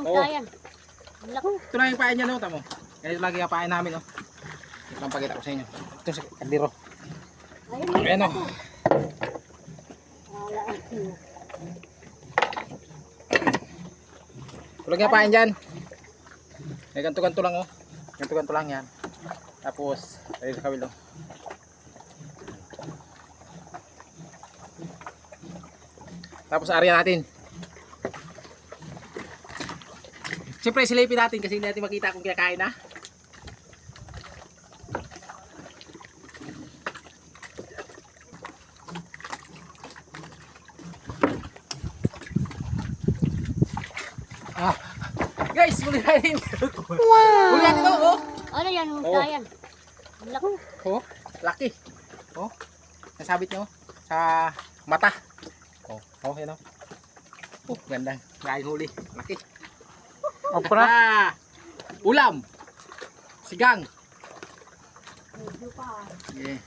Oo. Sayan. Lako. Ito lang yung pain niya, no? Tamo. Ganito lagi yung pain namin, no? Ito ang pakita ko sa inyo. Ito sa kaldero. Ayan, no? Ito lang yung pain dyan. May ganto-ganto lang, oh. Ganto-ganto lang yan. Tapos, ayun sa kawil, oh. Tapos area natin. Siyempre silipin natin kasi hindi natin makita kung kinakain na. Guys, muli natin. Wow. Muli natin, oh. Ano yan? Sayan. Lako. Oh, laki. Oh. Nasabit nyo sa mata. Oh, yan, oh. Oh, ganda. Ngayon huli. Laki. Opera. Ulam. Sigang. Yeah.